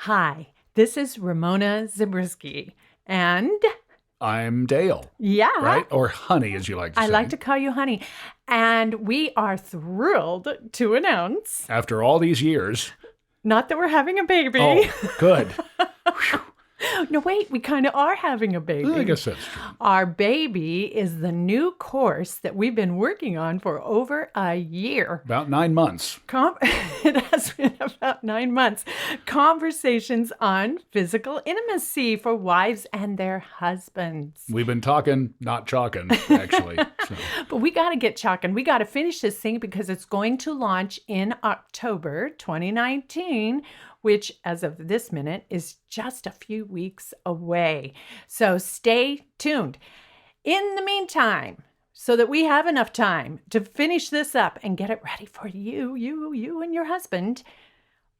Hi, this is Ramona Zabriskie, and I'm Dale. yeah, Right? Or Honey, as you like to say. I like to call you Honey. And we are thrilled to announce, After all these years. not that we're having a baby. Oh, good. Whew. No, wait, we kind of are having a baby. I guess that's true. Our baby is the new course that we've been working on for over a year. About 9 months. It has been about 9 months. Conversations on physical intimacy for wives and their husbands. We've been talking, not chalking, actually. So. But we got to get chalking. We got to finish this thing because it's going to launch in October 2019, which as of this minute is just a few weeks away. So stay tuned. In the meantime, so that we have enough time to finish this up and get it ready for you and your husband,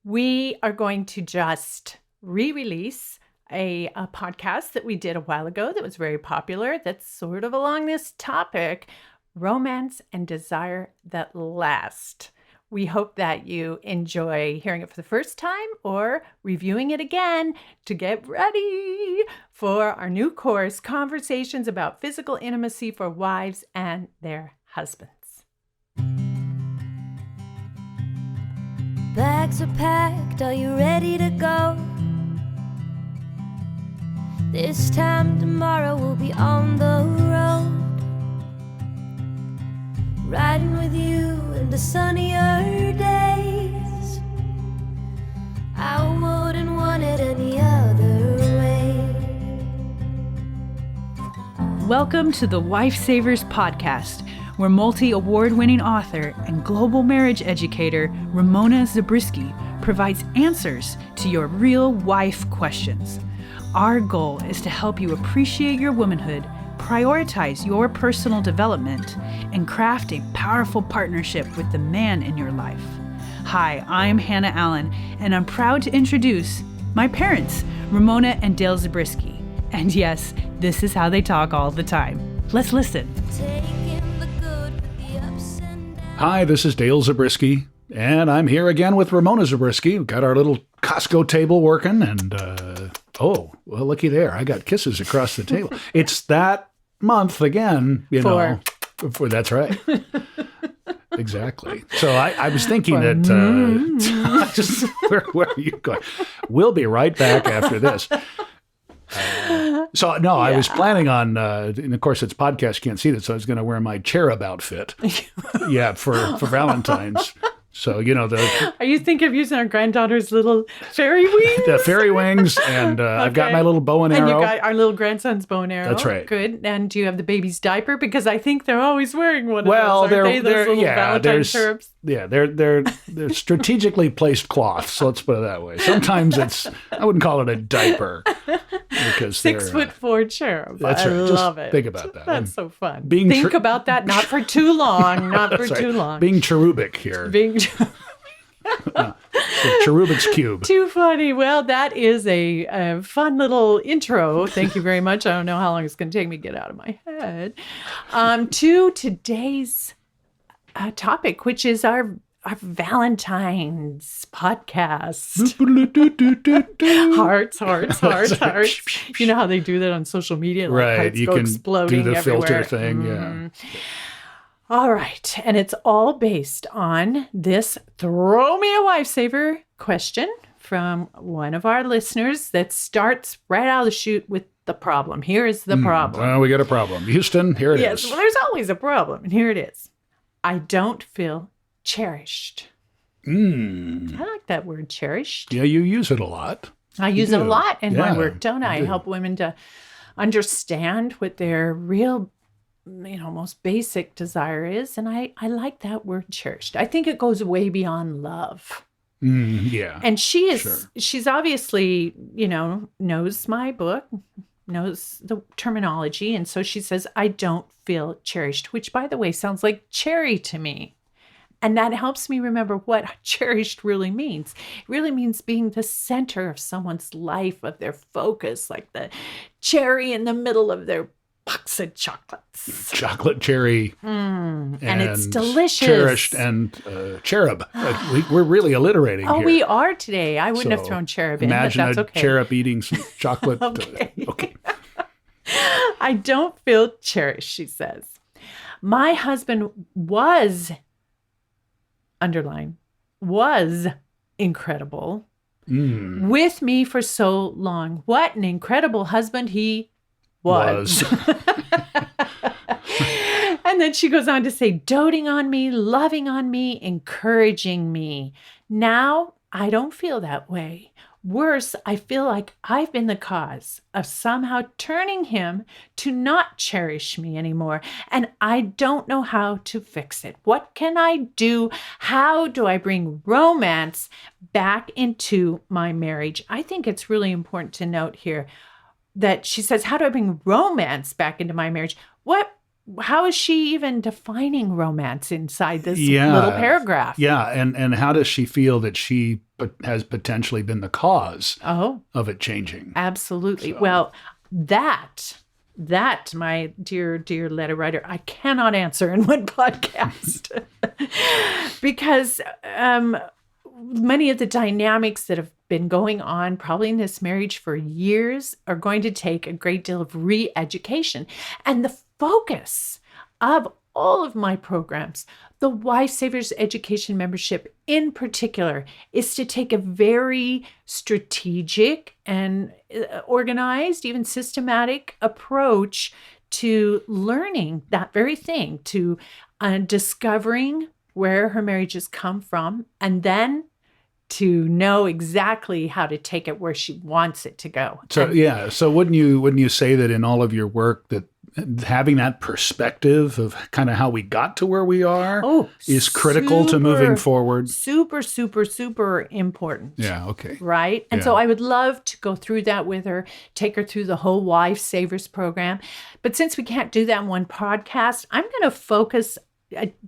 we are going to just re-release a podcast that we did a while ago that was very popular, that's sort of along this topic, romance and desire that last. We hope that you enjoy hearing it for the first time or reviewing it again to get ready for our new course, Conversations about Physical Intimacy for Wives and Their Husbands. Bags are packed, are you ready to go? This time tomorrow we'll be on the road, riding with you in the sunnier days. I wouldn't want it any other way. Welcome to the WifeSavers Podcast, where multi-award-winning author and global marriage educator Ramona Zabriskie provides answers to your real wife questions. Our goal is to help you appreciate your womanhood, prioritize your personal development, and craft a powerful partnership with the man in your life. Hi, I'm Hannah Allen, and I'm proud to introduce my parents, Ramona and Dale Zabriskie. And yes, this is how they talk all the time. Let's listen. Taking the good with the ups and downs. Hi, this is Dale Zabriskie, and I'm here again with Ramona Zabriskie. We've got our little Costco table working, and oh, well, looky there. I got kisses across the table. It's that month again, you know. That's right. Exactly. So I was thinking that, where are you going? We'll be right back after this. I was planning on, and of course it's podcast, you can't see this, so I was going to wear my cherub outfit. Yeah, for Valentine's. So, you know, Are you thinking of using our granddaughter's little fairy wings? The fairy wings, and I've got my little bow and arrow. And you got our little grandson's bow and arrow. That's right. Good. And do you have the baby's diaper? Because I think they're always wearing one of Well, those. Aren't they? Those little Valentine cherubs? Yeah, they're strategically placed cloths. So let's put it that way. Sometimes I wouldn't call it a diaper because 6'4" cherub. That's right. I Just love it. think about that. That's so fun. Being about that, not for too long. Not for That's right. too long. Being cherubic here. The Cherubic's Cube. Too funny. Well, that is a fun little intro. Thank you very much. I don't know how long it's going to take me to get out of my head. To today's topic, which is our Valentine's podcast. Hearts. You know how they do that on social media? Like Right. hearts You go can exploding do the everywhere. filter thing. Yeah. All right. And it's all based on this throw me a WifeSaver question from one of our listeners that starts right out of the chute with the problem. Here is the problem. Well, we got a problem. Houston, here it is. Yes, well, there's always a problem. And here it is. I don't feel cherished. I like that word, cherished. Yeah, you use it a lot. I use it a do. lot in my Yeah, work, don't I? you do. Help women to understand what their real, most basic desire is. And I like that word, cherished. I think it goes way beyond love. Yeah. And she's Sure. obviously, knows my book, knows the terminology. And so she says, I don't feel cherished, which, by the way, sounds like cherry to me. And that helps me remember what cherished really means. It really means being the center of someone's life, of their focus, like the cherry in the middle of their box of chocolates. Chocolate cherry. And it's delicious. Cherished and cherub. We're really alliterating here. Oh, we are today. I wouldn't have thrown cherub in, but Imagine that's a okay. cherub eating some chocolate. Okay. I don't feel cherished, she says. My husband was, underline, was incredible with me for so long. What an incredible husband he was. And then she goes on to say, doting on me, loving on me, encouraging me. Now, I don't feel that way. Worse, I feel like I've been the cause of somehow turning him to not cherish me anymore. And I don't know how to fix it. What can I do? How do I bring romance back into my marriage? I think it's really important to note here that she says, how do I bring romance back into my marriage? How is she even defining romance inside this little paragraph? Yeah, and how does she feel that she has potentially been the cause of it changing? Absolutely. So. Well, that, my dear letter writer, I cannot answer in one podcast because many of the dynamics that have been going on probably in this marriage for years are going to take a great deal of re-education. And the focus of all of my programs, the WifeSavers Education membership in particular, is to take a very strategic and organized, even systematic approach to learning that very thing, to discovering where her marriage has come from, and then to know exactly how to take it where she wants it to go. So wouldn't you say that in all of your work that having that perspective of kind of how we got to where we are is critical to moving forward? Super important. Yeah, okay. Right? And so I would love to go through that with her, take her through the whole WifeSavers program. But since we can't do that in one podcast, I'm going to focus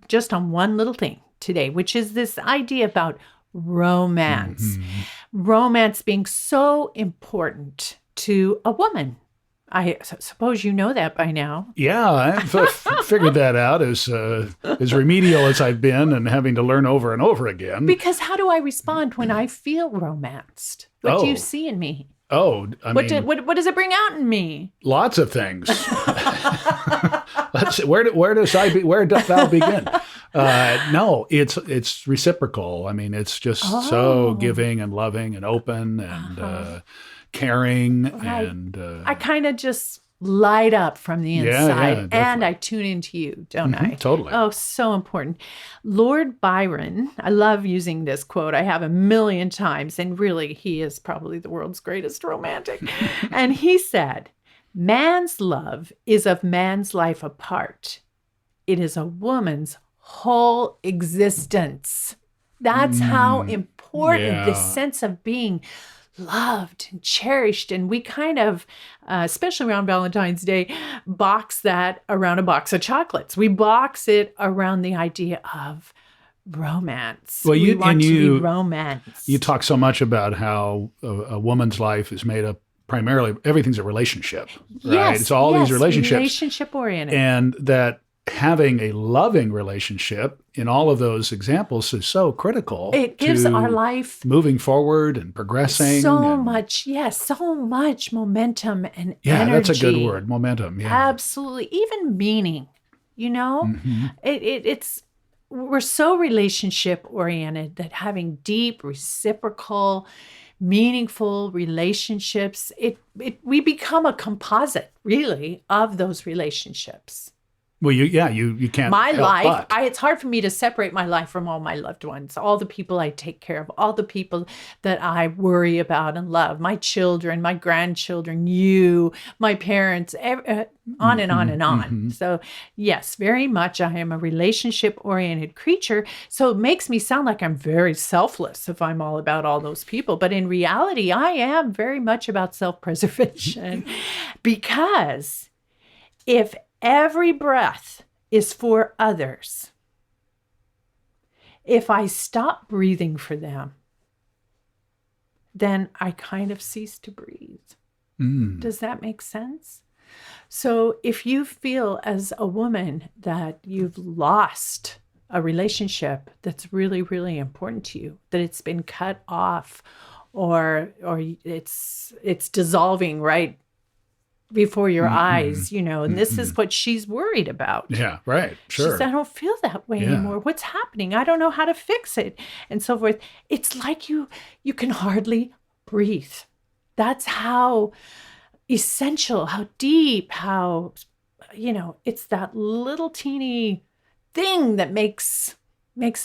just on one little thing today, which is this idea about romance. Romance being so important to a woman. I suppose you know that by now. Yeah, I've figured that out as remedial as I've been and having to learn over and over again. Because how do I respond when I feel romanced? What do you see in me? What does it bring out in me? Lots of things. Let's see, where doth thou begin? No, it's reciprocal. I mean, it's just so giving and loving and open and caring, and I kind of just light up from the inside, and I tune into you, don't I? Totally. Oh, so important. Lord Byron, I love using this quote. I have a million times, and really, he is probably the world's greatest romantic. And he said, "Man's love is of man's life apart. It is a woman's whole existence." That's how important this sense of being loved and cherished. And we kind of, especially around Valentine's Day, box that around a box of chocolates. We box it around the idea of romance. Well, we want to be romance. You talk so much about how a woman's life is made up primarily, everything's a relationship, right? Yes, it's all these relationships. Relationship oriented. And that having a loving relationship in all of those examples is so critical. It gives our life moving forward and progressing. So much momentum and energy. Yeah, that's a good word, momentum. Yeah, absolutely. Even meaning, it's we're so relationship oriented that having deep, reciprocal, meaningful relationships, we become a composite, really, of those relationships. Well, you can't. My help life, but. it's hard for me to separate my life from all my loved ones, all the people I take care of, all the people that I worry about and love, my children, my grandchildren, you, my parents, on and on and on. So yes, very much I am a relationship-oriented creature. So it makes me sound like I'm very selfless if I'm all about all those people. But in reality, I am very much about self-preservation because if every breath is for others, if I stop breathing for them, then I kind of cease to breathe. Does that make sense? So if you feel as a woman that you've lost a relationship that's really, really important to you, that it's been cut off or it's dissolving right before your eyes, and this is what she's worried about. Yeah, right. Sure. She said, I don't feel that way anymore. What's happening? I don't know how to fix it, and so forth. It's like you can hardly breathe. That's how essential, how deep, how, it's that little teeny thing that makes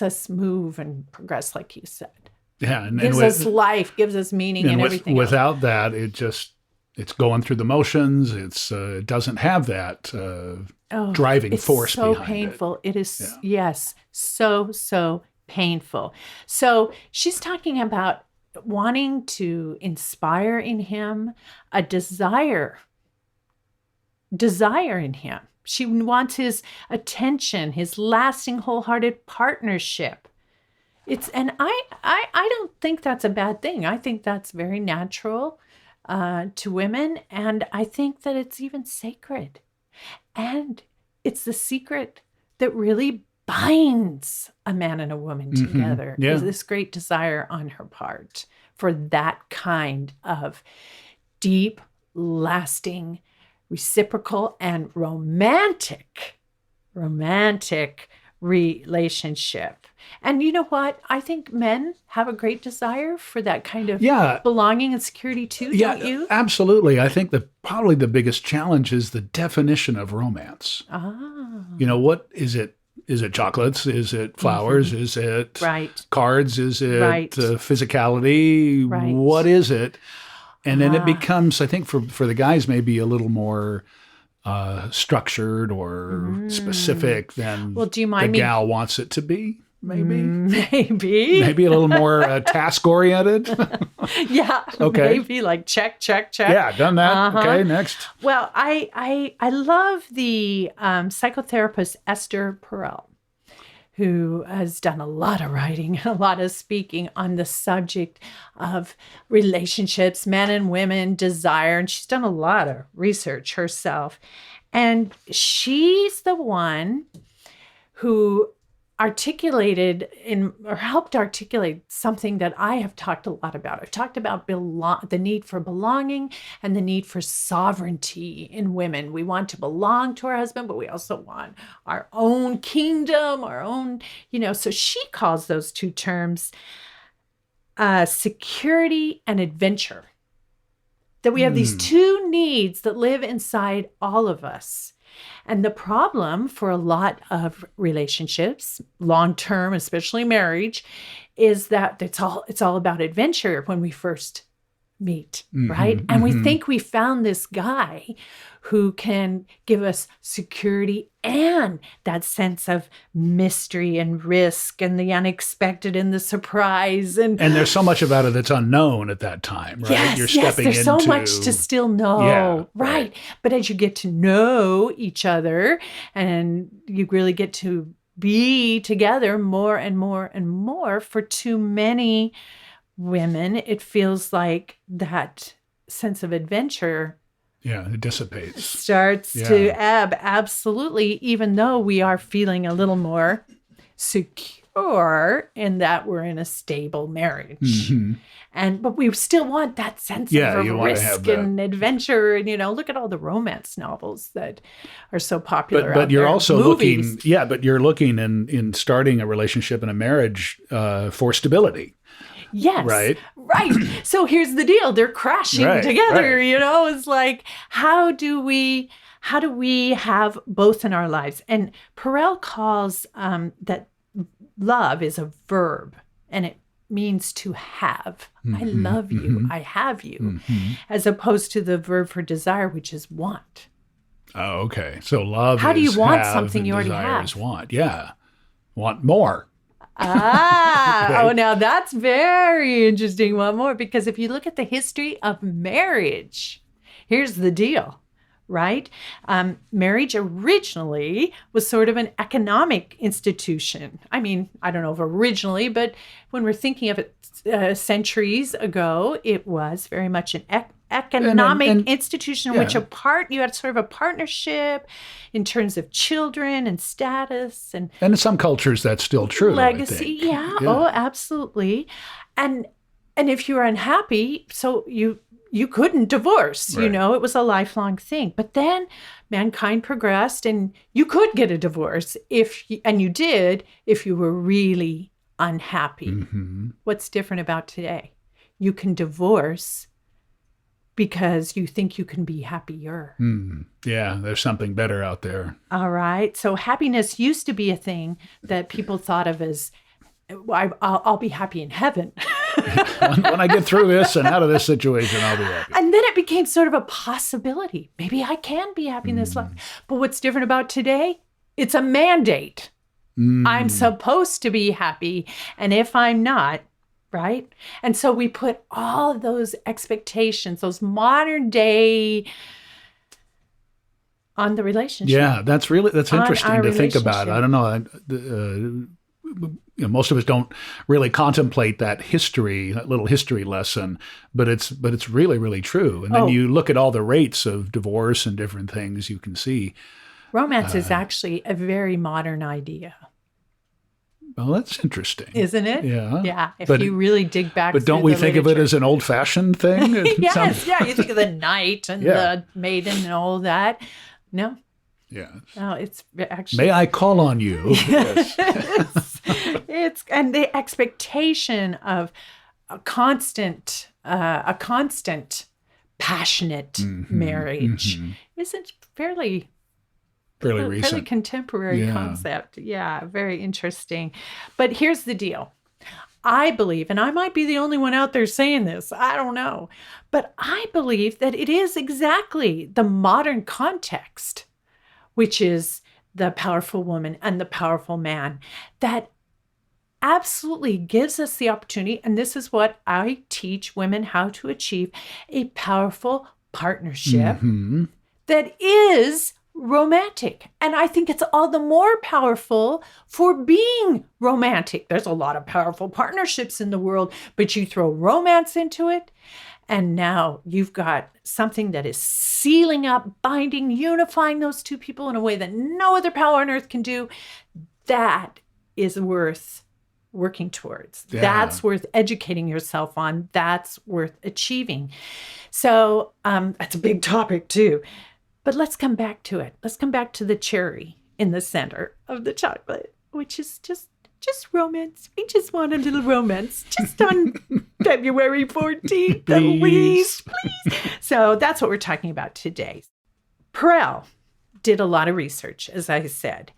us move and progress, like you said. Yeah. And gives us life, gives us meaning and everything. Without that, it's going through the motions. It doesn't have that driving force behind it. It's so painful. It is, yes, so painful. So she's talking about wanting to inspire in him a desire in him. She wants his attention, his lasting, wholehearted partnership. And I don't think that's a bad thing. I think that's very natural to women, and I think that it's even sacred. And it's the secret that really binds a man and a woman together, is this great desire on her part for that kind of deep, lasting, reciprocal, and romantic relationship. And you know what? I think men have a great desire for that kind of belonging and security too, don't you? Absolutely. I think probably the biggest challenge is the definition of romance. What is it? Is it chocolates? Is it flowers? Is it cards? Is it physicality? Right. What is it? And then it becomes, I think, for the guys, maybe a little more structured or specific than the gal wants it to be. Maybe a little more task-oriented. Okay. Maybe like check. Yeah, done that. Okay, next. Well, I love the psychotherapist Esther Perel, who has done a lot of writing, a lot of speaking on the subject of relationships, men and women, desire, and she's done a lot of research herself. And she's the one who helped articulate something that I have talked a lot about. I've talked about the need for belonging and the need for sovereignty in women. We want to belong to our husband, but we also want our own kingdom, our own, so she calls those two terms security and adventure. That we have these two needs that live inside all of us. And the problem for a lot of relationships, long-term, especially marriage, is that it's all about adventure when we first meet, right? And we think we found this guy who can give us security and that sense of mystery and risk and the unexpected and the surprise. And there's so much about it that's unknown at that time, right? Yes, there's so much to still know, right? But as you get to know each other and you really get to be together more and more and more, for too many women, it feels like that sense of adventure it dissipates. Starts to ebb, absolutely, even though we are feeling a little more secure in that we're in a stable marriage. But we still want that sense of risk and adventure. And, look at all the romance novels that are so popular. But you're also looking, but you're looking in starting a relationship and a marriage for stability. Yes. Right. So here's the deal. They're crashing together, It's like, how do we have both in our lives? And Perel calls that love is a verb, and it means to have. I love you. I have you. As opposed to the verb for desire, which is want. Oh, okay. So love how is do you want have, something you already desire have? Is want. Yeah. Want more. Oh, now that's very interesting. One more, because if you look at the history of marriage, here's the deal, right? Marriage originally was sort of an economic institution. I mean, I don't know if originally, but when we're thinking of it centuries ago, it was very much an economic and institution in which you had sort of a partnership in terms of children and status and in some cultures that's still true. Legacy. I think. Yeah. Oh, absolutely. And if you were unhappy, so you couldn't divorce, Right. it was a lifelong thing. But then mankind progressed and you could get a divorce and you did if you were really unhappy. Mm-hmm. What's different about today? You can divorce because you think you can be happier. Yeah, there's something better out there. All right. So happiness used to be a thing that people thought of as, I'll be happy in heaven. When I get through this and out of this situation, I'll be happy. And then it became sort of a possibility. Maybe I can be happy in this life. But what's different about today? It's a mandate. I'm supposed to be happy. And if I'm not, right? And so we put all of those expectations, those modern day, on the relationship. Yeah, that's interesting our to think about. relationship. I don't know. Most of us don't really contemplate that little history lesson, but it's really, really true. And then you look at all the rates of divorce and different things you can see. Romance is actually a very modern idea. Well, that's interesting. Isn't it? Yeah. Yeah. If But- you really dig back But don't through we the think of it literature. as an old-fashioned thing? Yes, yeah. You think of the knight and Yeah. the maiden and all that. No, Yeah. no, it's actually May I call on you? Yes. it's and the expectation of a constant passionate marriage isn't fairly Recent. contemporary Yeah. concept. Yeah, very interesting. But here's the deal. I believe, and I might be the only one out there saying this, I don't know, but I believe that it is exactly the modern context, which is the powerful woman and the powerful man, that absolutely gives us the opportunity, and this is what I teach women how to achieve, a powerful partnership that is romantic. And I think it's all the more powerful for being romantic. There's a lot of powerful partnerships in the world, but you throw romance into it, and now you've got something that is sealing up, binding, unifying those two people in a way that no other power on earth can do. That is worth working towards. Yeah. That's worth educating yourself on. That's worth achieving. So that's a big topic too. But let's come back to it. Let's come back to the cherry in the center of the chocolate, which is just romance. We just want a little romance just on February 14th, please. So that's what we're talking about today. Perel did a lot of research, as I said.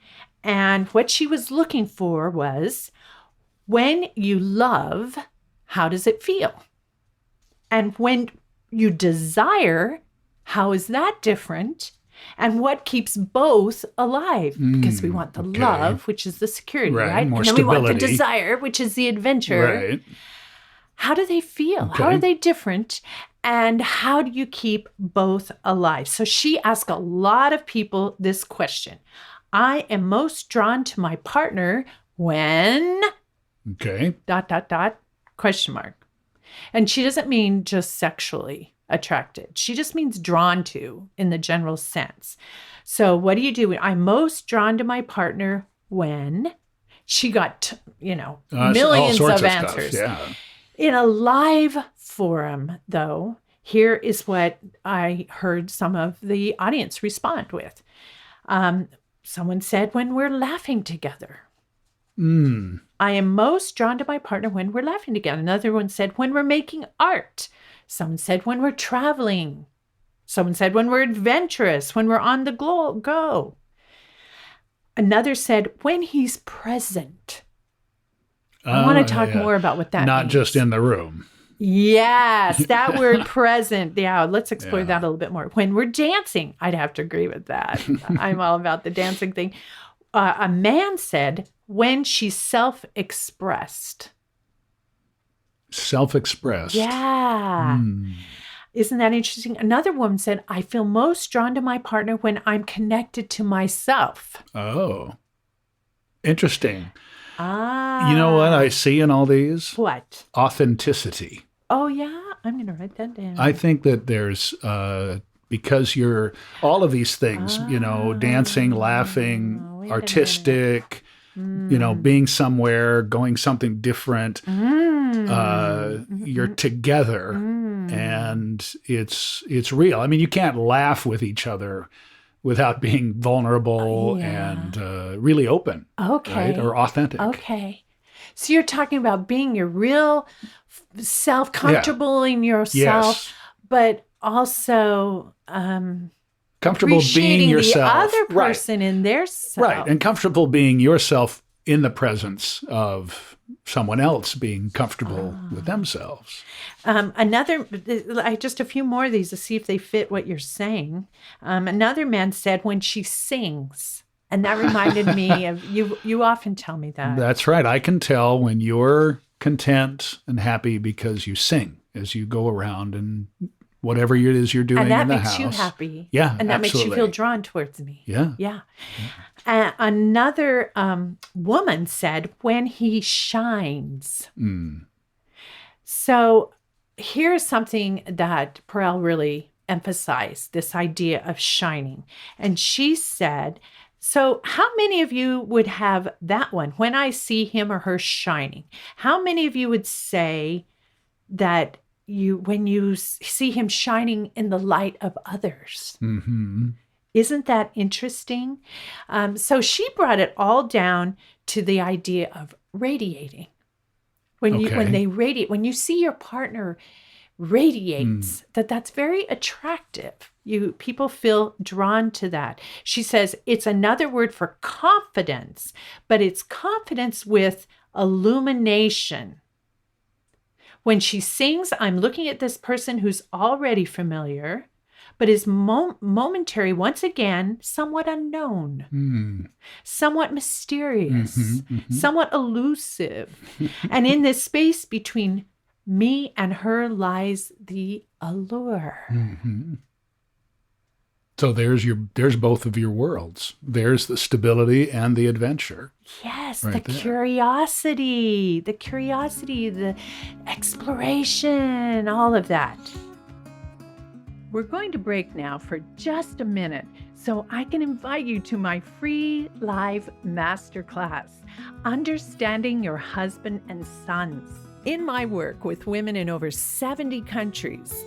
And what she was looking for was, when you love, how does it feel? And when you desire, how is that different? And what keeps both alive? Because we want the love, which is the security, right? More and then we want the stability. desire, which is the adventure. Right. How do they feel? How Okay. are they different? And how do you keep both alive? So she asked a lot of people this question. I am most drawn to my partner when... Okay. ... question mark. And she doesn't mean just sexually attracted. She just means drawn to in the general sense. So what do you do? I'm most drawn to my partner when she got, All millions sorts of stuff, answers. Yeah. In a live forum, though, here is what I heard some of the audience respond with. Someone said, when we're laughing together. I am most drawn to my partner when we're laughing together. Another one said, when we're making art. Someone said, when we're traveling. Someone said, when we're adventurous, when we're on the go. Another said, when he's present. I want to talk more about what that means. Not just in the room. Yes, that word present. Yeah, let's explore that a little bit more. When we're dancing, I'd have to agree with that. I'm all about the dancing thing. A man said, when she's self-expressed. Self-expressed. Yeah. Isn't that interesting? Another woman said, I feel most drawn to my partner when I'm connected to myself. Oh. Interesting. Ah. You know what I see in all these? What? Authenticity. Oh, yeah. I'm going to write that down. I think that there's, because you're all of these things, dancing, laughing, wait a artistic, being somewhere, going something different. You're together and it's real. I mean, you can't laugh with each other without being vulnerable and really open. Okay. Right? Or authentic. Okay. So you're talking about being your real self, comfortable in yourself, but also comfortable being yourself. The other person in their self. Right. And comfortable being yourself in the presence of someone else being comfortable with themselves. Just a few more of these to see if they fit what you're saying. Another man said, when she sings, and that reminded me of you. You often tell me that. That's right. I can tell when you're content and happy because you sing as you go around and whatever it is you're doing in the house. And that makes you happy. Yeah, and that absolutely. makes you feel drawn towards me. Yeah. Yeah. Another woman said, when he shines. So here's something that Perel really emphasized, this idea of shining. And she said, so how many of you would have that one, when I see him or her shining? How many of you would say that when you see him shining in the light of others? Mm-hmm. Isn't that interesting? So she brought it all down to the idea of radiating. When they radiate, when you see your partner radiates, that's very attractive. People feel drawn to that. She says it's another word for confidence, but it's confidence with illumination. When she sings, I'm looking at this person who's already familiar, but is momentary, once again, somewhat unknown, somewhat mysterious, somewhat elusive. And in this space between me and her lies the allure. So there's both of your worlds. There's the stability and the adventure. Yes, right the there. curiosity, the exploration, all of that. We're going to break now for just a minute so I can invite you to my free live masterclass, Understanding Your Husband and Sons. In my work with women in over 70 countries,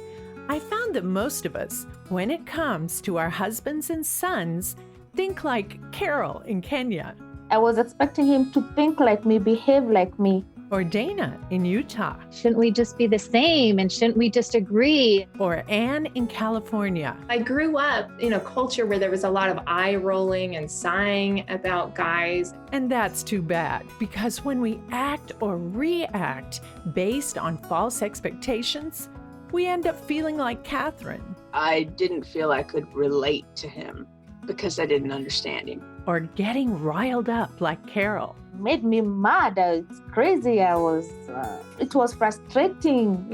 I found that most of us, when it comes to our husbands and sons, think like Carol in Kenya. I was expecting him to think like me, behave like me. Or Dana in Utah. Shouldn't we just be the same? And shouldn't we just agree? Or Anne in California. I grew up in a culture where there was a lot of eye rolling and sighing about guys. And that's too bad, because when we act or react based on false expectations, we end up feeling like Catherine. I didn't feel I could relate to him because I didn't understand him. Or getting riled up like Carol. Made me mad. It's crazy. It was frustrating,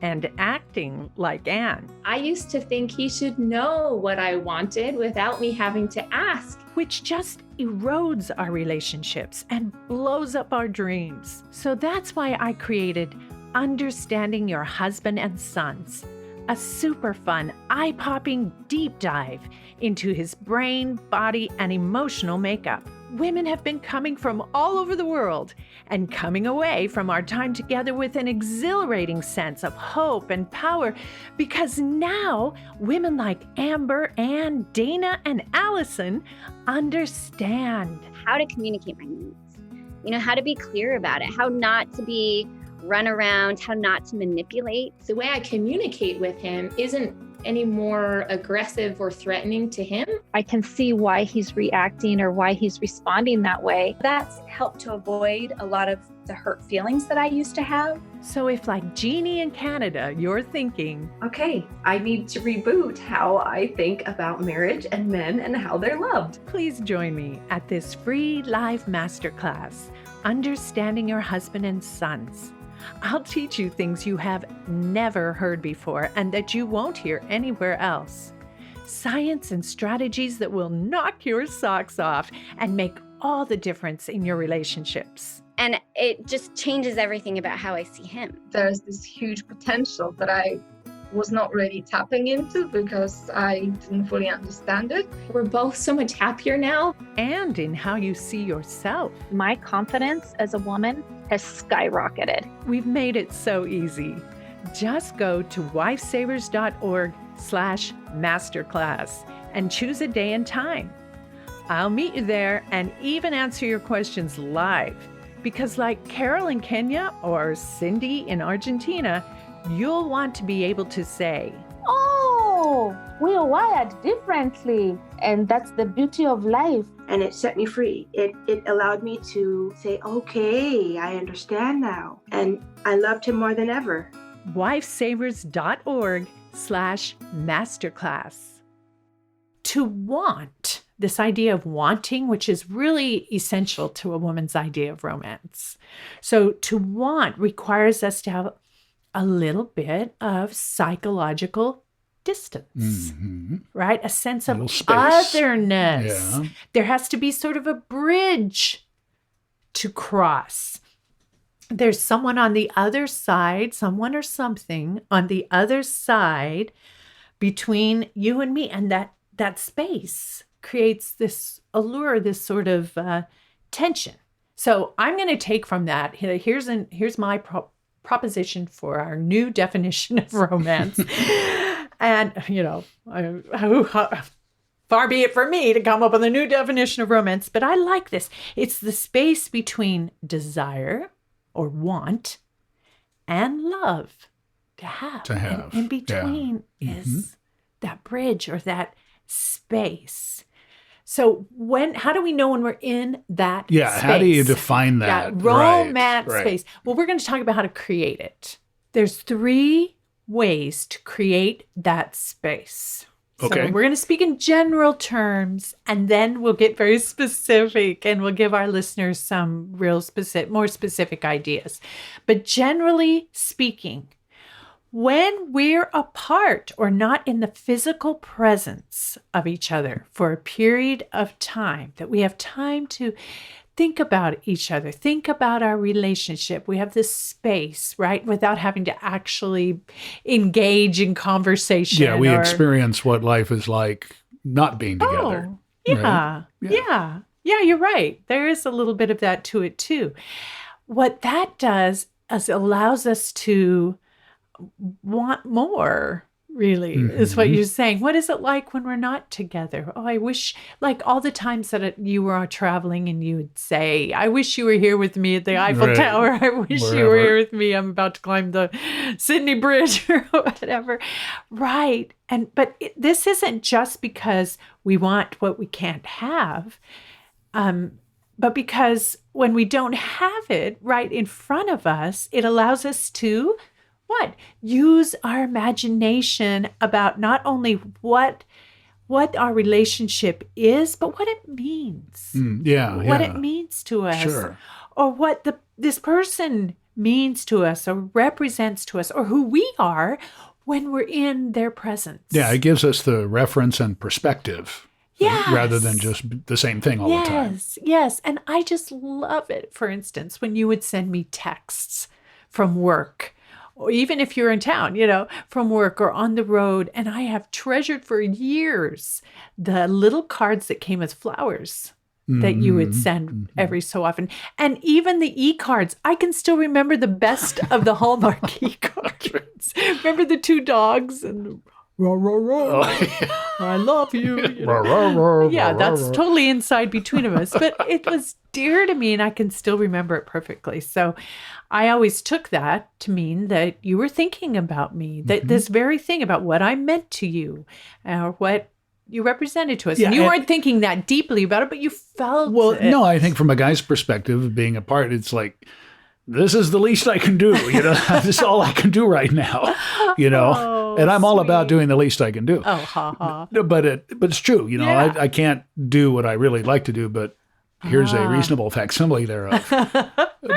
And acting like Anne. I used to think he should know what I wanted without me having to ask. Which just erodes our relationships and blows up our dreams. So that's why I created Understanding Your Husband and Sons, a super fun, eye-popping deep dive into his brain, body, and emotional makeup. Women have been coming from all over the world and coming away from our time together with an exhilarating sense of hope and power, because now women like Amber, Ann, Dana, and Allison understand How to communicate my needs, how to be clear about it, how not to be run around, how not to manipulate. The way I communicate with him isn't any more aggressive or threatening to him. I can see why he's reacting or why he's responding that way. That's helped to avoid a lot of the hurt feelings that I used to have. So if, like Jeannie in Canada, you're thinking, okay, I need to reboot how I think about marriage and men and how they're loved. Please join me at this free live masterclass, Understanding Your Husband and Sons. I'll teach you things you have never heard before and that you won't hear anywhere else. Science and strategies that will knock your socks off and make all the difference in your relationships. And it just changes everything about how I see him. There's this huge potential that I was not really tapping into because I didn't fully understand it. We're both so much happier now. And in how you see yourself. My confidence as a woman has skyrocketed. We've made it so easy. Just go to wifesavers.org/masterclass and choose a day and time. I'll meet you there and even answer your questions live. Because like Carol in Kenya or Cindy in Argentina, you'll want to be able to say, Oh, we are wired differently. And that's the beauty of life. And it set me free. It allowed me to say, okay, I understand now. And I loved him more than ever. wifesavers.org/masterclass. To want, this idea of wanting, which is really essential to a woman's idea of romance. So to want requires us to have a little bit of psychological distance, right? A sense of otherness. Yeah. There has to be sort of a bridge to cross. There's someone on the other side, someone or something on the other side between you and me. And that space creates this allure, this sort of tension. So I'm going to take from that. Here's my proposition for our new definition of romance. And, far be it for me to come up with a new definition of romance, but I like this. It's the space between desire or want and love, to have. And in between is that bridge or that space. So how do we know when we're in that space? How do you define that? Romance space. Well, we're going to talk about how to create it. There's 3 ways to create that space. Okay. So we're going to speak in general terms, and then we'll get very specific, and we'll give our listeners some more specific ideas. But generally speaking, when we're apart or not in the physical presence of each other for a period of time, that we have time to think about each other, think about our relationship. We have this space, right? Without having to actually engage in conversation. Yeah, we experience what life is like not being together. Oh, yeah. Right? Yeah, you're right. There is a little bit of that to it too. What that does is allows us to want more, really, is what you're saying. What is it like when we're not together? Oh, I wish, like all the times that you were traveling and you would say, I wish you were here with me at the Eiffel Tower. I wish you were here with me. I'm about to climb the Sydney Bridge or whatever. Right. But this isn't just because we want what we can't have, but because when we don't have it right in front of us, it allows us to use our imagination about not only what our relationship is, but what it means. What it means to us. Sure. Or what this person means to us or represents to us, or who we are when we're in their presence. Yeah, it gives us the reference and perspective. Yes. Rather than just the same thing all the time. Yes. And I just love it, for instance, when you would send me texts from work, or even if you're in town, from work or on the road. And I have treasured for years the little cards that came with flowers that you would send every so often. And even the e-cards, I can still remember the best of the Hallmark e-cards. Remember the 2 dogs and row, row, row. I love you. Yeah, that's totally inside between of us. But it was dear to me, and I can still remember it perfectly. So I always took that to mean that you were thinking about me, that this very thing about what I meant to you, or what you represented to us. And you weren't thinking that deeply about it, but you felt it. No, I think from a guy's perspective, being apart, it's like, this is the least I can do. This is all I can do right now. And I'm all about doing the least I can do. Oh, ha ha. But it's true. I can't do what I really like to do, but Here's a reasonable facsimile thereof.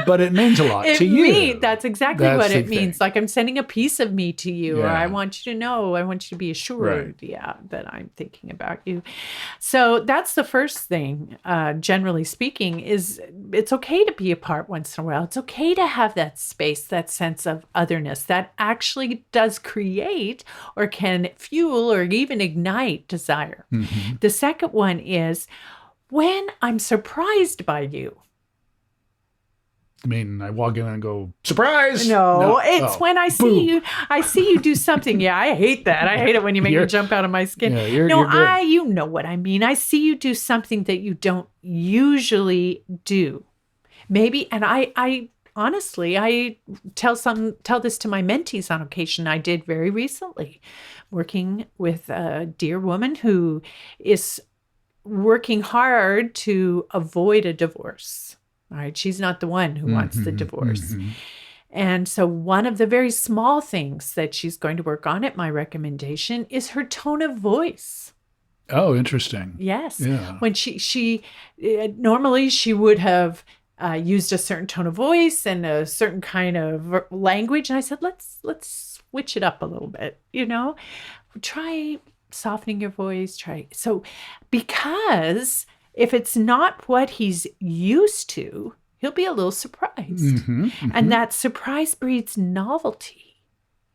But it means a lot to you. That's exactly what it means. Like I'm sending a piece of me to you, or I want you to know, I want you to be assured, that I'm thinking about you. So that's the first thing, generally speaking, is it's okay to be apart once in a while. It's okay to have that space, that sense of otherness that actually does create or can fuel or even ignite desire. Mm-hmm. The second one is when I'm surprised by you. I mean, I walk in and go, surprise! No, it's when I see you do something. Yeah, I hate that. I hate it when you make me jump out of my skin. Yeah, you're good. You know what I mean. I see you do something that you don't usually do. Maybe, and I honestly, I tell this to my mentees on occasion. I did very recently, working with a dear woman who is working hard to avoid a divorce. All right, she's not the one who wants the divorce. Mm-hmm. And so one of the very small things that she's going to work on at my recommendation is her tone of voice. Oh, interesting. Yes. Yeah. When she normally she would have used a certain tone of voice and a certain kind of language. And I said, let's switch it up a little bit, try softening your voice, so because if it's not what he's used to, he'll be a little surprised. Mm-hmm, mm-hmm. And that surprise breeds novelty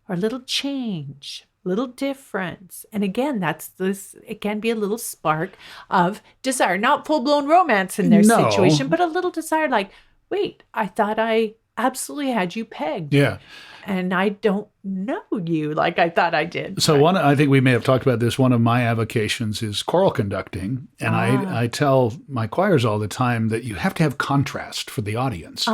or little change, little difference. And again, it can be a little spark of desire, not full-blown romance in their situation, but a little desire like, wait, I thought I absolutely had you pegged. Yeah. And I don't know you like I thought I did. So I think we may have talked about this. One of my avocations is choral conducting. And I tell my choirs all the time that you have to have contrast for the audience.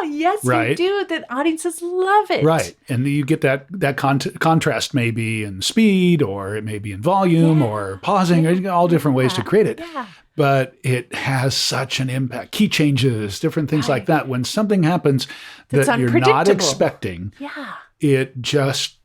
Yes, right? You do. That audiences love it. Right. And you get that contrast may be in speed, or it may be in volume, or pausing, all different ways to create it. Yeah. But it has such an impact. Key changes, different things like that. When something happens that you're not expecting, it just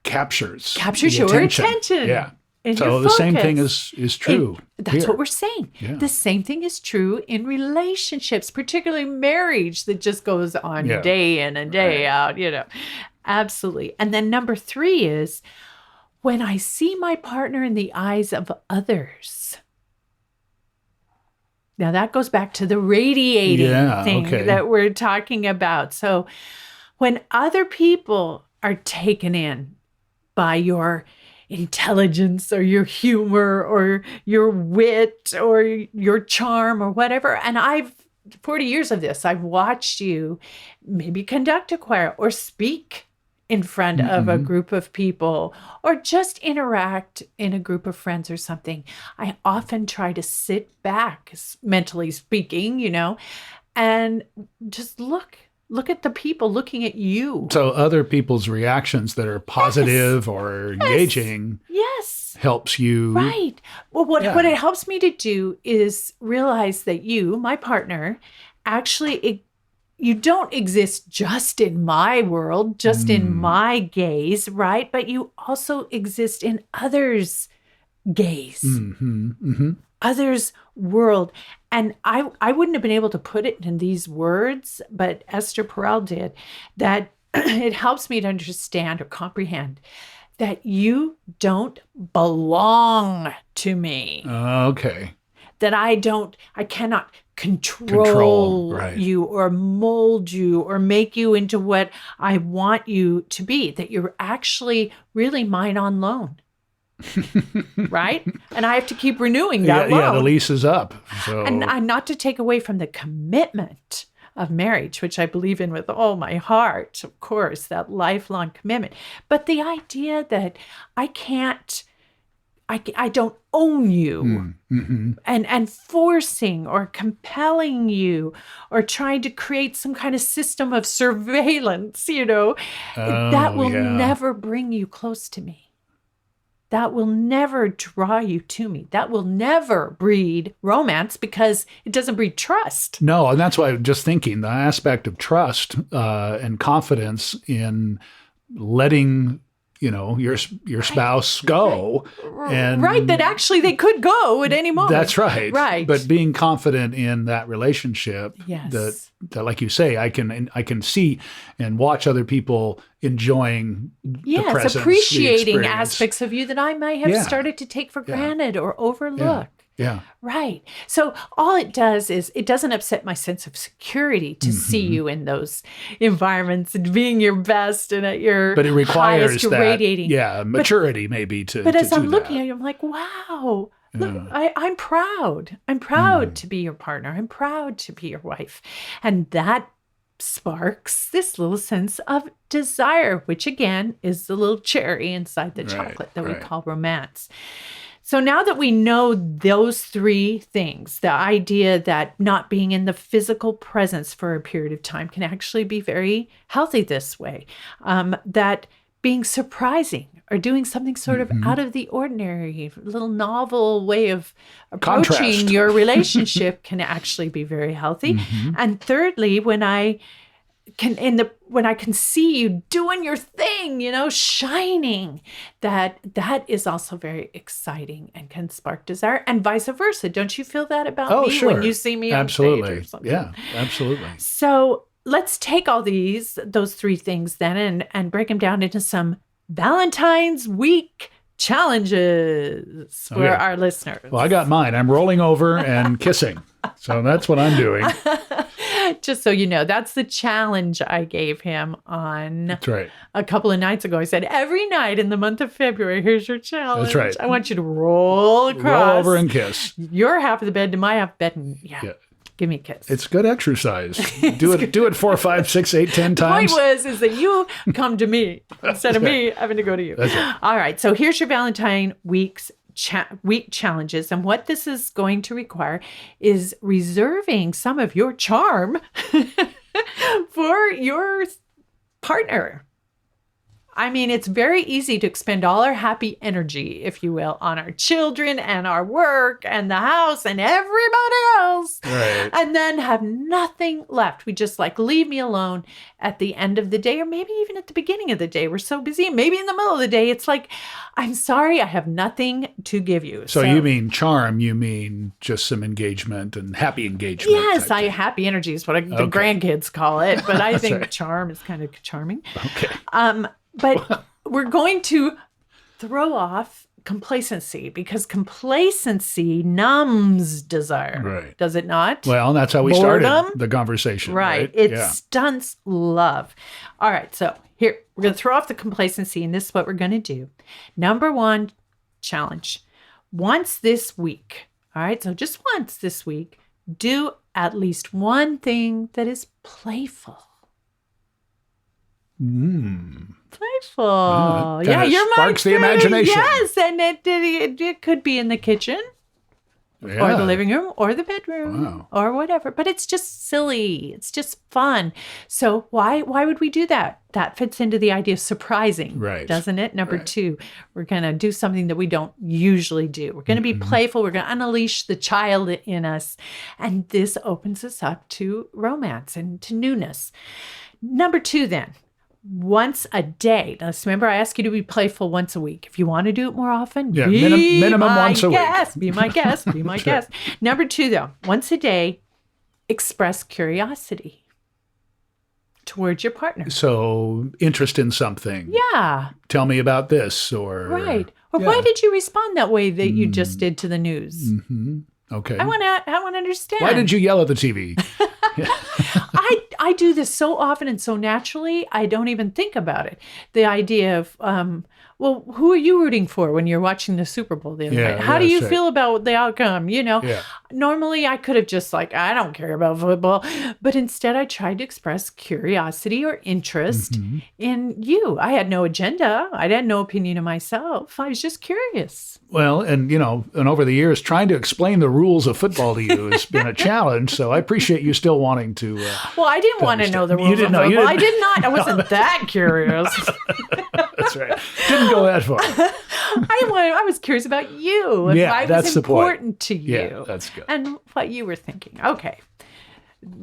captures your attention. Yeah. So the same thing is true. That's what we're saying. Yeah. The same thing is true in relationships, particularly marriage that just goes on day in and day out, Absolutely. And then number 3 is when I see my partner in the eyes of others. Now that goes back to the radiating thing that we're talking about. So when other people are taken in by your intelligence or your humor or your wit or your charm or whatever, and 40 years of this, I've watched you maybe conduct a choir or speak in front of a group of people or just interact in a group of friends or something. I often try to sit back, mentally speaking, and just look at the people looking at you. So other people's reactions that are positive or engaging helps you. Right. Well, what it helps me to do is realize that you, my partner, actually you don't exist just in my world, just in my gaze, right? But you also exist in others' gaze, others' world. And I wouldn't have been able to put it in these words, but Esther Perel did, that it helps me to understand or comprehend that you don't belong to me. Okay. That I cannot control you or mold you or make you into what I want you to be, that you're actually really mine on loan. Right? And I have to keep renewing that loan. Yeah, the lease is up. So. And not to take away from the commitment of marriage, which I believe in with all my heart, of course, that lifelong commitment. But the idea that I don't own you and forcing or compelling you or trying to create some kind of system of surveillance, that will never bring you close to me. That will never draw you to me. That will never breed romance because it doesn't breed trust. No, and that's why I'm just thinking the aspect of trust and confidence in letting your spouse go. And right, that actually they could go at any moment. That's right. Right. But being confident in that relationship, yes. that like you say, I can see and watch other people enjoying the presence, appreciating the aspects of you that I might have started to take for granted or overlook. Yeah. Right. So all it does is it doesn't upset my sense of security to see you in those environments and being your best and at your but it requires highest, that radiating. Maturity maybe to. But as I'm do looking that. at you, I'm like, wow. Look, I'm proud. I'm proud to be your partner. I'm proud to be your wife. And that sparks this little sense of desire, which again is the little cherry inside the chocolate that we call romance. So now that we know those three things, the idea that not being in the physical presence for a period of time can actually be very healthy this way, that being surprising or doing something sort of out of the ordinary, a little novel way of approaching your relationship can actually be very healthy. And thirdly, when I can see you doing your thing, shining, that is also very exciting and can spark desire, and vice versa. Don't you feel that about me when you see me on stage or something? Yeah, absolutely. So let's take all those three things then and break them down into some Valentine's week challenges for our listeners. Well, I got mine. I'm rolling over and kissing. So that's what I'm doing. Just so you know, that's the challenge I gave him on That's right. a couple of nights ago. I said, every night in the month of February, here's your challenge. That's right. I want you to roll across. Roll over and kiss. Your half of the bed to my half of the bed. And give me a kiss. It's good exercise. Do it 4, 5, 6, 8, 10 times. The point is that you come to me instead of me having to go to you. That's right. All right. So here's your Valentine week challenges. And what this is going to require is reserving some of your charm for your partner. I mean, it's very easy to expend all our happy energy, if you will, on our children and our work and the house and everybody else. Right. And then have nothing left. We just leave me alone at the end of the day, or maybe even at the beginning of the day. We're so busy. Maybe in the middle of the day, it's like, I'm sorry, I have nothing to give you. So you mean charm, you mean just some engagement and happy engagement. Yes, happy energy is what the grandkids call it. But I think right. charm is kind of charming. Okay. But we're going to throw off complacency, because complacency numbs desire. Right. Does it not? Well, that's how we started the conversation. Right. It stunts love. All right. So here, we're going to throw off the complacency, and this is what we're going to do. Number 1 challenge. Once this week. All right. So just once this week, do at least one thing that is playful. Playful. Your sparks the imagination. Yes, and it could be in the kitchen or the living room or the bedroom or whatever. But it's just silly. It's just fun. So why would we do that? That fits into the idea of surprising, doesn't it? Number 2, we're going to do something that we don't usually do. We're going to be playful. We're going to unleash the child in us. And this opens us up to romance and to newness. Number 2 then. Once a day. Now, remember, I ask you to be playful once a week. If you want to do it more often, minimum once a week. Be my guest. Be my guest. Number 2, though, once a day, express curiosity towards your partner. So, interest in something. Yeah. Tell me about this, or right. Or why did you respond that way that you just did to the news? Okay. I want to understand. Why did you yell at the TV? I do this so often and so naturally, I don't even think about it. The idea of, who are you rooting for when you're watching the Super Bowl the other night? How do you feel about the outcome? Normally I could have just I don't care about football. But instead I tried to express curiosity or interest in you. I had no agenda. I had no opinion of myself. I was just curious. Well, and over the years, trying to explain the rules of football to you has been a challenge. So I apprapprate you still wanting to. Well, I didn't want to know the rules of football. I did not. I wasn't that curious. That's right. Didn't go that far. I was curious about you and why it was important to you. Yeah, that's good. And what you were thinking. Okay.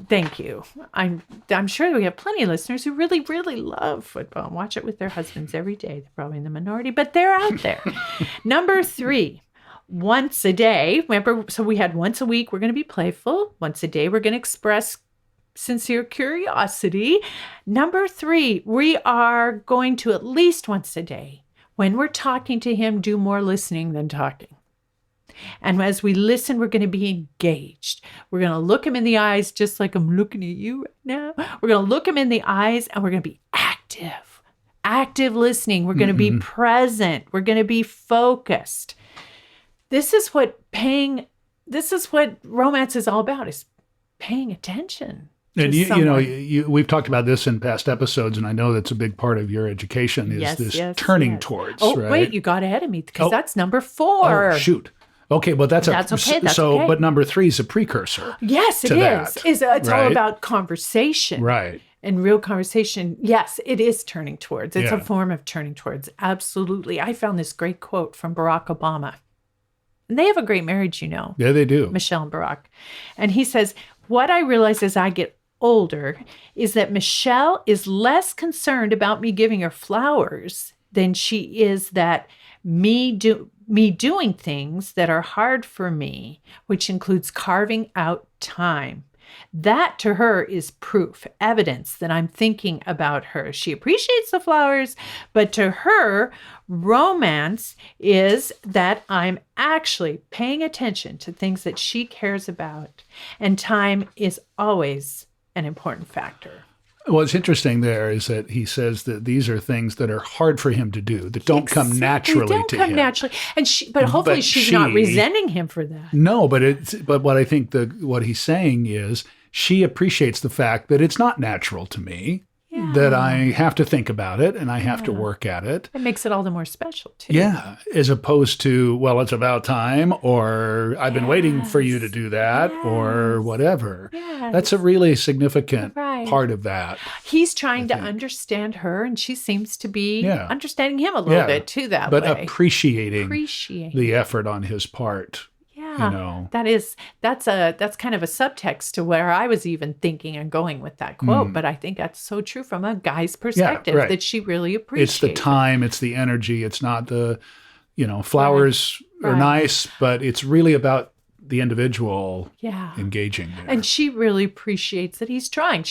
Thank you. I'm sure we have plenty of listeners who really, really love football and watch it with their husbands every day. They're probably in the minority, but they're out there. Number 3, once a day. Remember, so we had once a week, we're going to be playful. Once a day, we're going to express sincere curiosity. Number 3, we are going to at least once a day, when we're talking to him, do more listening than talking. And as we listen, we're going to be engaged. We're going to look him in the eyes, just like I'm looking at you right now. We're going to look him in the eyes, and we're going to be active listening. We're going to be present. We're going to be focused. This is what romance is all about, is paying attention. And we've talked about this in past episodes, and I know that's a big part of your education is turning towards. Oh, right? Wait, you got ahead of me because that's number 4. Oh, shoot. Okay, well that's okay. But number 3 is a precursor. Yes, it is. It's right? all about conversation, right? And real conversation. Yes, it is turning towards. It's a form of turning towards. Absolutely. I found this great quote from Barack Obama, and they have a great marriage, Yeah, they do. Michelle and Barack, and he says, "What I realize as I get older is that Michelle is less concerned about me giving her flowers than she is that me doing things that are hard for me, which includes carving out time. That to her is proof, evidence that I'm thinking about her. She appreciates the flowers, but to her, romance is that I'm actually paying attention to things that she cares about. And time is always an important factor." What's interesting there is that he says that these are things that are hard for him to do, that don't come naturally to him. They don't come naturally. But hopefully she's not resenting him for that. No, but what I think what he's saying is she appreciates the fact that it's not natural to me, that I have to think about it and I have to work at it. It makes it all the more special, too. Yeah, as opposed to, well, it's about time, or I've been waiting for you to do that, or whatever. Yes. That's a really significant part of that. He's trying to understand her, and she seems to be understanding him a little bit, too, that but way. Appreciating the effort on his part. Yeah, that's kind of a subtext to where I was even thinking and going with that quote. But I think that's so true from a guy's perspective that she really appreciates. It's the time, it's the energy. It's not the, flowers are nice, but it's really about the individual engaging there. And she really appreciates that he's trying.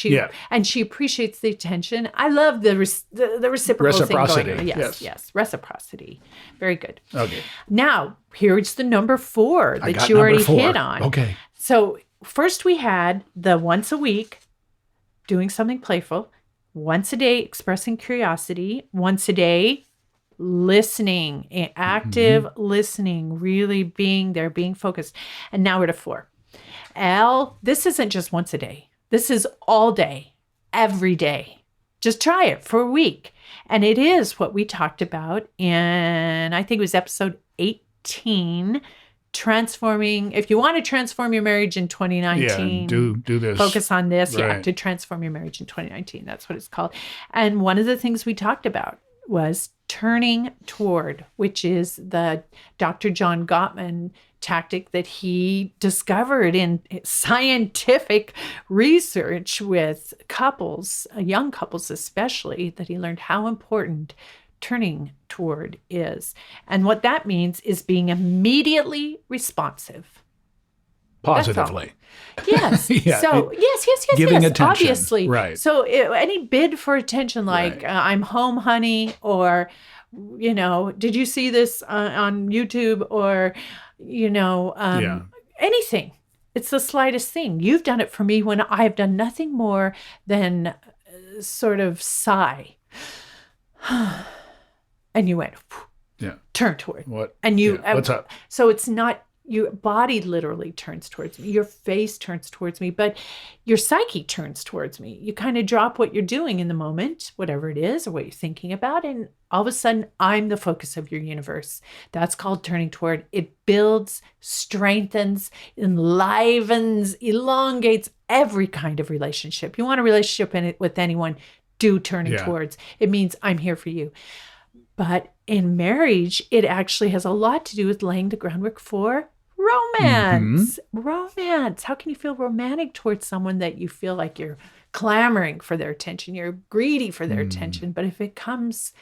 And she appreciates the attention. I love the reciprocal thing going on. Yes. Reciprocity. Very good. Okay. Now, here's the number 4 that you already hit on. Okay. So first we had the once a week, doing something playful, once a day, expressing curiosity, once a day, listening, active listening, really being there, being focused. And now we're to 4. This isn't just once a day. This is all day, every day. Just try it for a week. And it is what we talked about in, I think it was episode 18, transforming. If you want to transform your marriage in 2019, do this. Focus on this. Right. To transform your marriage in 2019. That's what it's called. And one of the things we talked about was turning toward, which is the Dr. John Gottman tactic that he discovered in scientific research with couples, young couples especially, that he learned how important turning toward is. And what that means is being immediately responsive. Positively. Yes. So yes. Giving attention. Obviously. Right. So any bid for attention, like I'm home, honey, or, did you see this on YouTube, or, anything. It's the slightest thing. You've done it for me when I have done nothing more than sort of sigh. And you went, turn toward. What? And you, what's up? So it's not, your body literally turns towards me. Your face turns towards me, but your psyche turns towards me. You kind of drop what you're doing in the moment, whatever it is, or what you're thinking about. And all of a sudden, I'm the focus of your universe. That's called turning toward. It builds, strengthens, enlivens, elongates every kind of relationship. You want a relationship with anyone, do turning towards. It means I'm here for you. But in marriage, it actually has a lot to do with laying the groundwork for Romance. Romance. How can you feel romantic towards someone that you feel like you're clamoring for their attention? You're greedy for their attention. But if it comes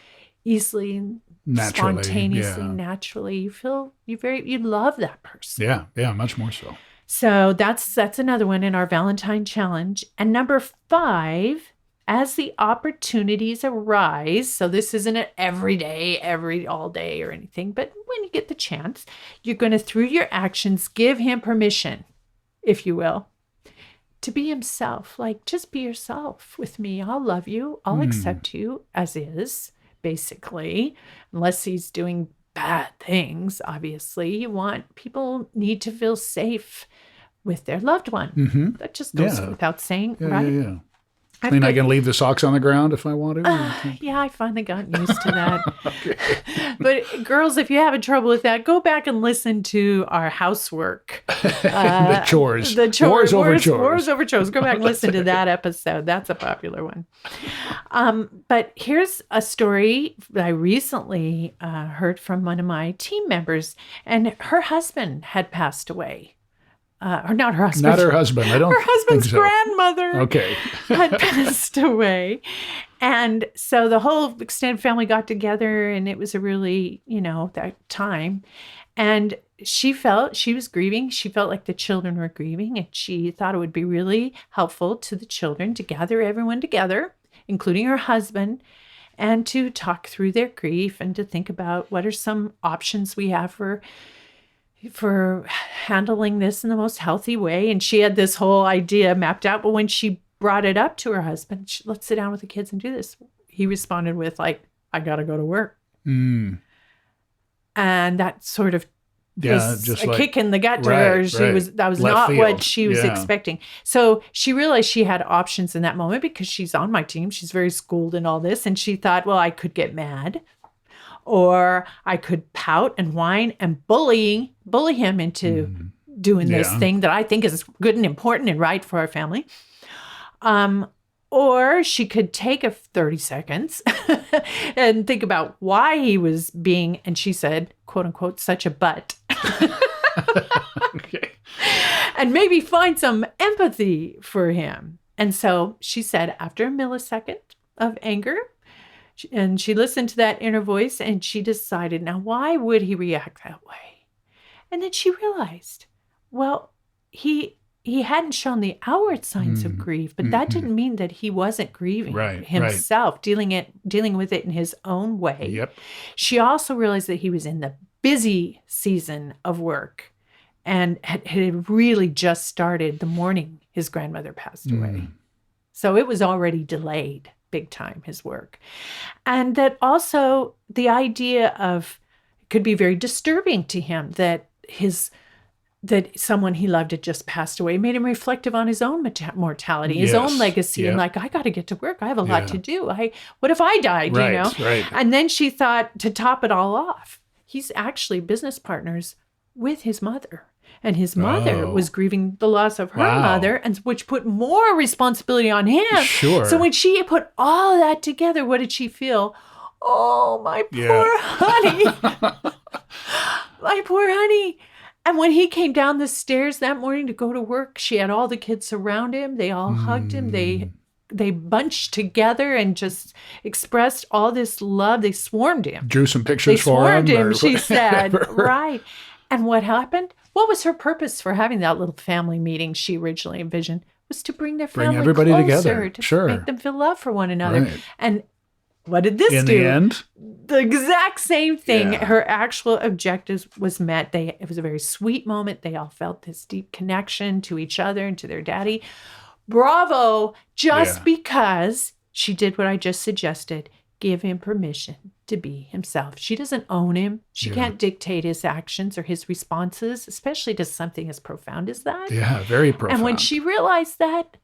easily, Naturally, spontaneously, yeah. naturally, you feel you love that person. Yeah, much more so. So that's another one in our Valentine challenge. And number 5, as the opportunities arise, so this isn't an every day, all day or anything, but when you get the chance, you're going to, through your actions, give him permission, if you will, to be himself. Like, just be yourself with me. I'll love you. I'll accept you as is, basically, unless he's doing bad things. Obviously, people need to feel safe with their loved one. That just goes without saying, right? Yeah. I mean, I can leave the socks on the ground if I want to. Yeah, I finally got used to that. But girls, if you're having trouble with that, go back and listen to our housework. The chores. Wars over chores. Wars over chores. Go back and listen to that episode. That's a popular one. But here's a story that I recently heard from one of my team members, and her husband had passed away. Or not her husband. Not her husband. I don't Her husband's think so. grandmother Okay. had passed away. And so the whole extended family got together, and it was a really, that time. And she was grieving. She felt like the children were grieving, and she thought it would be really helpful to the children to gather everyone together, including her husband, and to talk through their grief and to think about what are some options we have for handling this in the most healthy way. And she had this whole idea mapped out. But when she brought it up to her husband, let's sit down with the kids and do this, he responded with, like, I got to go to work. And that sort of was just a like, kick in the gut to her. That was Left not field. what she was expecting. So she realized she had options in that moment because she's on my team. She's very schooled in all this. And she thought, well, I could get mad, or I could pout and whine and bully him into doing this thing that I think is good and important and right for our family. Or she could take 30 seconds and think about why he was being, and she said, quote unquote, such a butt. Okay. And maybe find some empathy for him. And so she said, after a millisecond of anger, and she listened to that inner voice, and she decided, now, why would he react that way? And then she realized, well, he hadn't shown the outward signs of grief, but that didn't mean that he wasn't grieving himself, dealing with it in his own way. Yep. She also realized that he was in the busy season of work, and had really just started the morning his grandmother passed away. So it was already delayed big time, his work. And that also the idea of, it could be very disturbing to him that someone he loved had just passed away, made him reflective on his own mortality, his own legacy. And like, I got to get to work. I have a lot to do. What if I died, Right. And then she thought, to top it all off, he's actually business partners with his mother. And his mother was grieving the loss of her mother, and which put more responsibility on him. Sure. So when she put all of that together, what did she feel? Oh, my poor honey. My poor honey. And when he came down the stairs that morning to go to work, she had all the kids around him. They all hugged him. They bunched together and just expressed all this love. They swarmed him. Drew some pictures for him. They swarmed him, she said. Right. And what happened? What was her purpose for having that little family meeting she originally envisioned? Was to bring their family everybody closer, together. to make them feel love for one another. Right. And what did this do? In the end? The exact same thing. Yeah. Her actual objective was met. It was a very sweet moment. They all felt this deep connection to each other and to their daddy. Bravo, just because she did what I just suggested. Give him permission to be himself. She doesn't own him. She can't dictate his actions or his responses, especially to something as profound as that. Yeah, very profound. And when she realized that,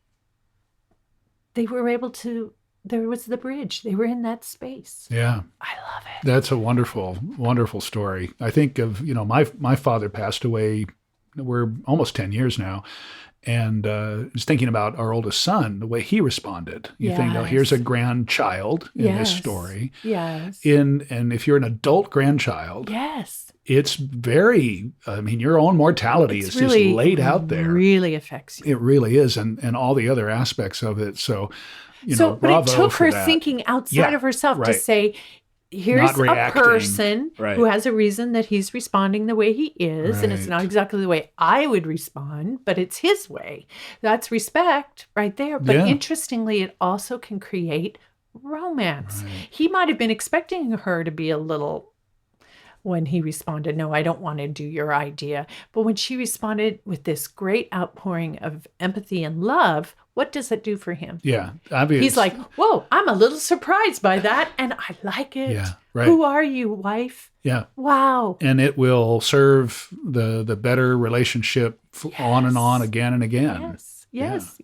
they were able to, there was the bridge. They were in that space. Yeah. I love it. That's a wonderful, wonderful story. I think of, my father passed away, we're almost 10 years now. And I was thinking about our oldest son, the way he responded. You think, here's a grandchild in this story. Yes. And if you're an adult grandchild, it's very, your own mortality is just laid out there. It really affects you. It really is. And all the other aspects of it. So, but bravo it took for her that. thinking outside of herself to say, here's a person who has a reason that he's responding the way he is. And it's not exactly the way I would respond, but it's his way. That's respect right there. But interestingly, it also can create romance. Right. He might have been expecting her to be a little, when he responded, no, I don't want to do your idea. But when she responded with this great outpouring of empathy and love, what does it do for him? Yeah. He's like, whoa, I'm a little surprised by that. And I like it. Yeah, right. Who are you, wife? Yeah. Wow. And it will serve the better relationship on and on again and again. Yes.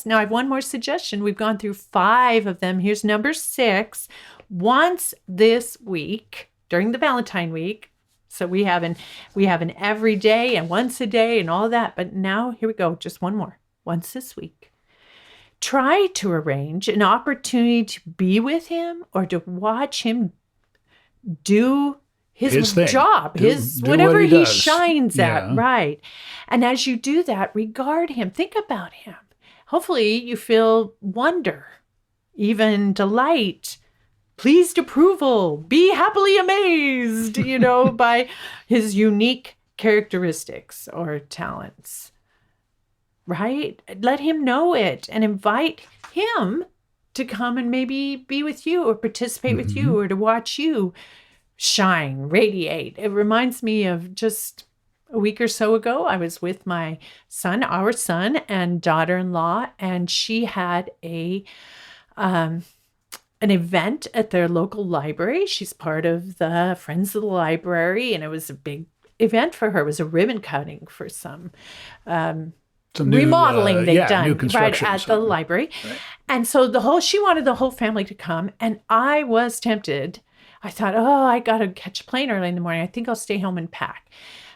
Now I have one more suggestion. We've gone through 5 of them. Here's number 6. Once this week, during the Valentine week. So we have an every day and once a day and all that. But now here we go. Just one more. Once this week. Try to arrange an opportunity to be with him or to watch him do his job, do whatever he shines at. Right. And as you do that, regard him. Think about him. Hopefully you feel wonder, even delight, pleased approval, be happily amazed, by his unique characteristics or talents, right? Let him know it and invite him to come and maybe be with you or participate with you or to watch you shine, radiate. It reminds me of just a week or so ago, I was with our son and daughter-in-law, and she had an event at their local library. She's part of the Friends of the Library, and it was a big event for her. It was a ribbon cutting for some remodeling they'd done right at the library. Right. And so she wanted the whole family to come, and I was tempted. I thought, I got to catch a plane early in the morning. I think I'll stay home and pack.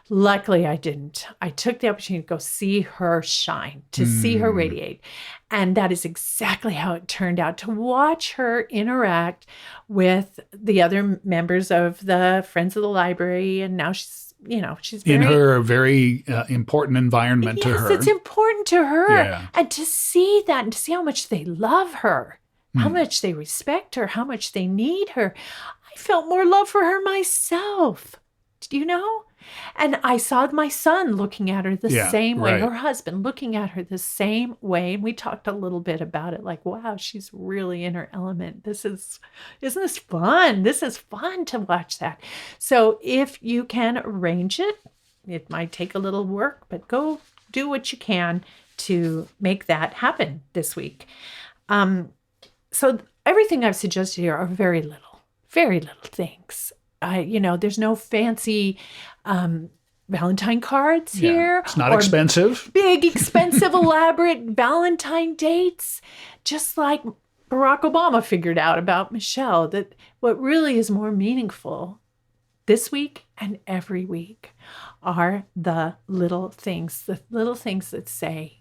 Luckily, I didn't. I took the opportunity to go see her shine, to see her radiate. And that is exactly how it turned out, to watch her interact with the other members of the Friends of the Library. And now she's in her very important environment to her. Yes, it's important to her. Yeah. And to see that and to see how much they love her, how much they respect her, how much they need her. I felt more love for her myself. Do you know? And I saw my son looking at her the same way, her husband looking at her the same way. And we talked a little bit about it, like, wow, she's really in her element. Isn't this fun? This is fun to watch that. So if you can arrange it, it might take a little work, but go do what you can to make that happen this week. So everything I've suggested here are very little things. There's no fancy Valentine cards here. It's not expensive. Big, expensive, elaborate Valentine dates. Just like Barack Obama figured out about Michelle, that what really is more meaningful this week and every week are the little things that say,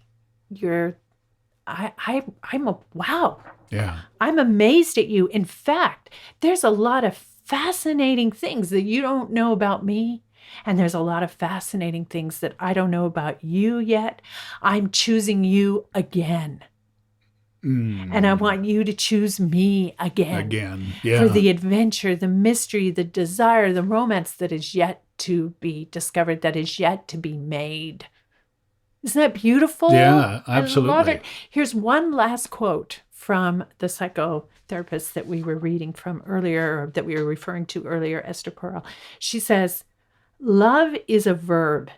wow. Yeah. I'm amazed at you. In fact, there's a lot of fascinating things that you don't know about me. And there's a lot of fascinating things that I don't know about you yet. I'm choosing you again. And I want you to choose me again. For the adventure, the mystery, the desire, the romance that is yet to be discovered, that is yet to be made. Isn't that beautiful? Yeah, absolutely. I love it. Here's one last quote from the psychotherapist that we were reading from earlier, or that we were referring to earlier, Esther Perel. She says, love is a verb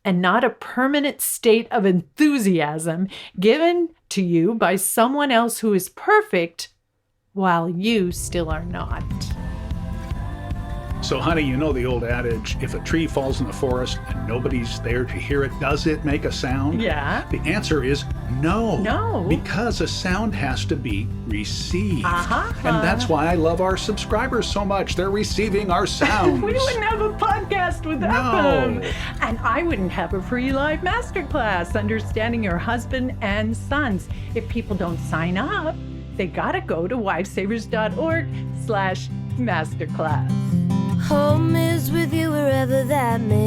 and not a permanent state of enthusiasm given to you by someone else who is perfect while you still are not. So, honey, you know the old adage, if a tree falls in the forest and nobody's there to hear it, does it make a sound? Yeah. The answer is no. No. Because a sound has to be received. And that's why I love our subscribers so much. They're receiving our sounds. We wouldn't have a podcast without them. And I wouldn't have a free live masterclass, Understanding Your Husband and Sons. If people don't sign up, they gotta go to wifesavers.org/masterclass. Home is with you wherever that may